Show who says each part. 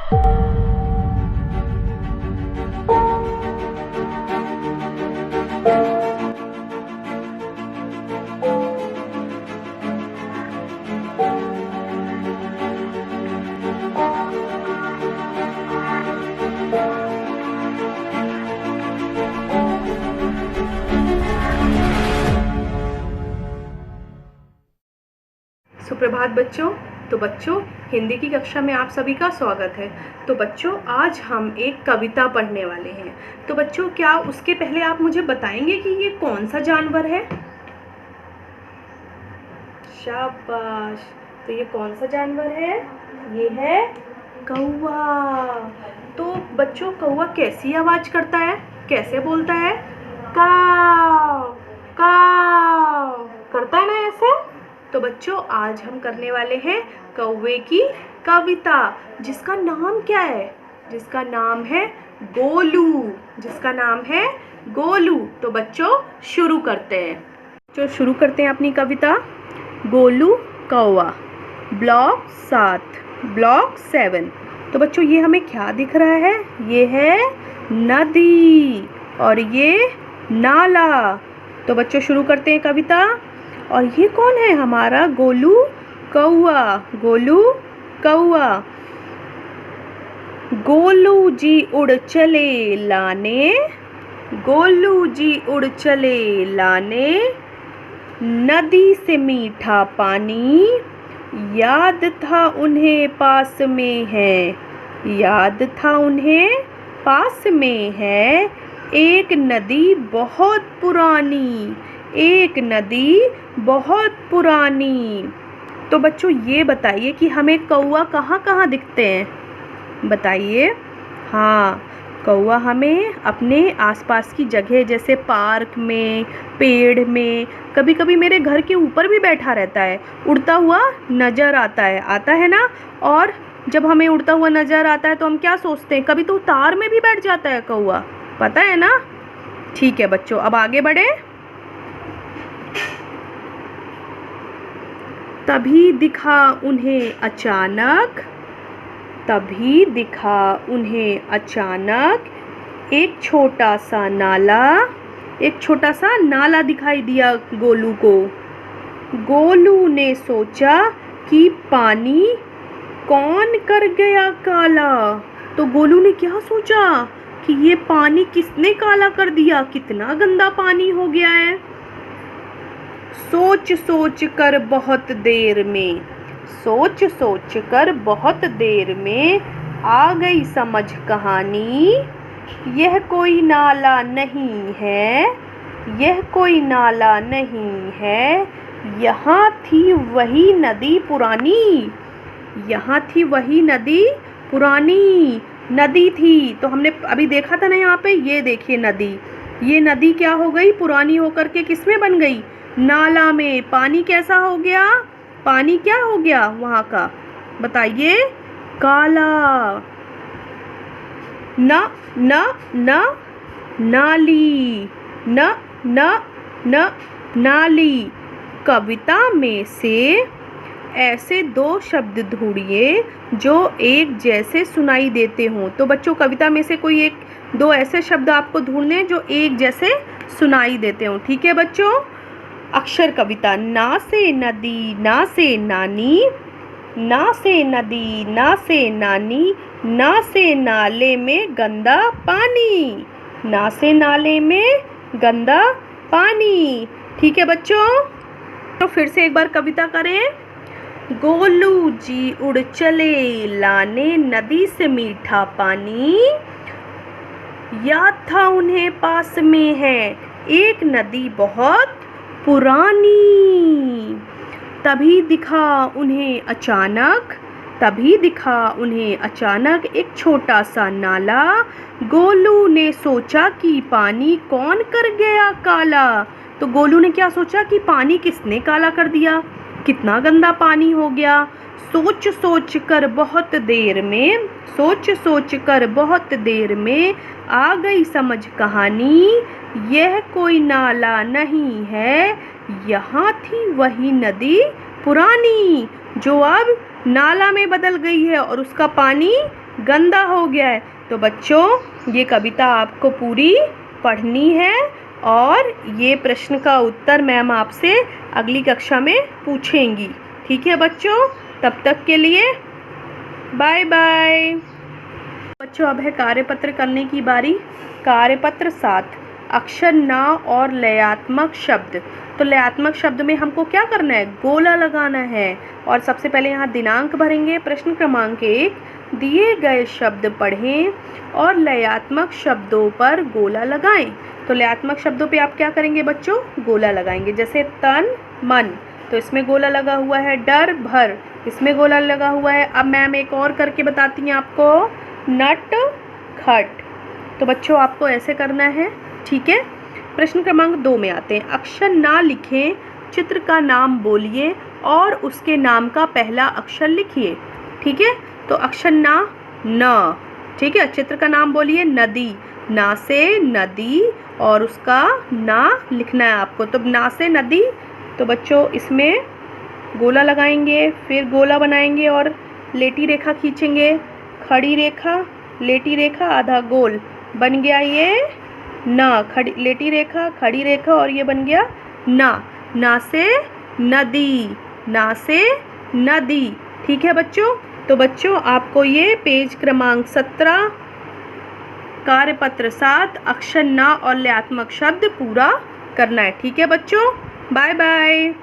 Speaker 1: सुप्रभात बच्चों। तो बच्चों, हिंदी की कक्षा में आप सभी का स्वागत है। तो बच्चों, आज हम एक कविता पढ़ने वाले हैं। तो बच्चों, क्या उसके पहले आप मुझे बताएंगे कि ये कौन सा जानवर है? शाबाश। तो ये कौन सा जानवर है? ये है कौवा। तो बच्चों, कौवा कैसी आवाज करता है, कैसे बोलता है? काव काव करता है ना ऐसे। तो बच्चों, आज हम करने वाले हैं कौवे की कविता, जिसका नाम क्या है? जिसका नाम है गोलू। जिसका नाम है गोलू। तो बच्चों, शुरू करते हैं अपनी कविता। गोलू कौवा, ब्लॉक 7, ब्लॉक 7। तो बच्चों, ये हमें क्या दिख रहा है? ये है नदी और ये नाला। तो बच्चों, शुरू करते हैं कविता। और ये कौन है? हमारा गोलू कौवा। गोलू कौवा। गोलू जी उड़ चले लाने, गोलू जी उड़ चले लाने, नदी से मीठा पानी, याद था उन्हें पास में है, याद था उन्हें पास में है, एक नदी बहुत पुरानी, एक नदी बहुत पुरानी। तो बच्चों, ये बताइए कि हमें कौवा कहाँ कहाँ दिखते हैं? बताइए। हाँ, कौवा हमें अपने आसपास की जगह जैसे पार्क में, पेड़ में, कभी कभी मेरे घर के ऊपर भी बैठा रहता है, उड़ता हुआ नज़र आता है ना। और जब हमें उड़ता हुआ नज़र आता है तो हम क्या सोचते हैं? कभी तो तार में भी बैठ जाता है कौवा, पता है ना। ठीक है बच्चों, अब आगे बढ़े। तभी दिखा उन्हें अचानक, तभी दिखा उन्हें अचानक एक छोटा सा नाला, एक छोटा सा नाला दिखाई दिया गोलू को। गोलू ने सोचा कि पानी कौन कर गया काला। तो गोलू ने क्या सोचा कि ये पानी किसने काला कर दिया, कितना गंदा पानी हो गया है। सोच सोच कर बहुत देर में, सोच सोच कर बहुत देर में आ गई समझ कहानी, यह कोई नाला नहीं है, यह कोई नाला नहीं है, यहाँ थी वही नदी पुरानी, यहाँ थी वही नदी पुरानी। नदी थी तो हमने अभी देखा था ना, यहाँ पे ये देखिए नदी। ये नदी क्या हो गई? पुरानी होकर के किस में बन गई? नाला में। पानी कैसा हो गया? पानी क्या हो गया वहाँ का? बताइए। काला। न न न नाली, न न न नाली। कविता में से ऐसे दो शब्द ढूंढिए जो एक जैसे सुनाई देते हों। तो बच्चों, कविता में से कोई एक दो ऐसे शब्द आपको ढूंढने जो एक जैसे सुनाई देते हों। ठीक है बच्चों। अक्षर कविता। ना से नदी ना से नानी, ना से नदी ना से नानी, ना से नाले में गंदा पानी, ना से नाले में गंदा पानी। ठीक है बच्चों। तो फिर से एक बार कविता करें। गोलू जी उड़ चले लाने नदी से मीठा पानी, याद था उन्हें पास में है एक नदी बहुत पुरानी। तभी दिखा उन्हें अचानक, तभी दिखा उन्हें अचानक एक छोटा सा नाला, गोलू ने सोचा कि पानी कौन कर गया काला। तो गोलू ने क्या सोचा कि पानी किसने काला कर दिया, कितना गंदा पानी हो गया। सोच सोच कर बहुत देर में, सोच सोच कर बहुत देर में आ गई समझ कहानी, यह कोई नाला नहीं है, यहाँ थी वही नदी पुरानी, जो अब नाला में बदल गई है और उसका पानी गंदा हो गया है। तो बच्चों ये कविता आपको पूरी पढ़नी है और ये प्रश्न का उत्तर मैम आपसे अगली कक्षा में पूछेंगी। ठीक है बच्चों, तब तक के लिए बाय बाय। बच्चों अब है कार्यपत्र करने की बारी। कार्यपत्र 7, अक्षर न और लयात्मक शब्द। तो लयात्मक शब्द में हमको क्या करना है, गोला लगाना है। और सबसे पहले यहाँ दिनांक भरेंगे। प्रश्न क्रमांक 1, दिए गए शब्द पढ़ें और लयात्मक शब्दों पर गोला लगाएं। तो लयात्मक शब्दों पे आप क्या करेंगे बच्चों, गोला लगाएंगे। जैसे तन मन, तो इसमें गोला लगा हुआ है। डर भर, इसमें गोला लगा हुआ है। अब मैम एक और करके बताती हैं आपको, नट खट। तो बच्चों आपको ऐसे करना है। ठीक है, प्रश्न क्रमांक 2 में आते हैं। अक्षर ना लिखें, चित्र का नाम बोलिए और उसके नाम का पहला अक्षर लिखिए। ठीक है, तो अक्षर ना, न। ठीक है, चित्र का नाम बोलिए, नदी, ना से नदी और उसका ना लिखना है आपको। तो ना से नदी, तो बच्चों इसमें गोला लगाएंगे, फिर गोला बनाएंगे और लेटी रेखा खींचेंगे। खड़ी रेखा, लेटी रेखा, आधा गोल, बन गया ये ना। खड़ी लेटी रेखा, खड़ी रेखा और ये बन गया ना। ना से नदी, ना से नदी। ठीक है बच्चों, तो बच्चों आपको ये पेज क्रमांक 17 कार्यपत्र 7 अक्षर ना और लयात्मक शब्द पूरा करना है। ठीक है बच्चों, बाय बाय।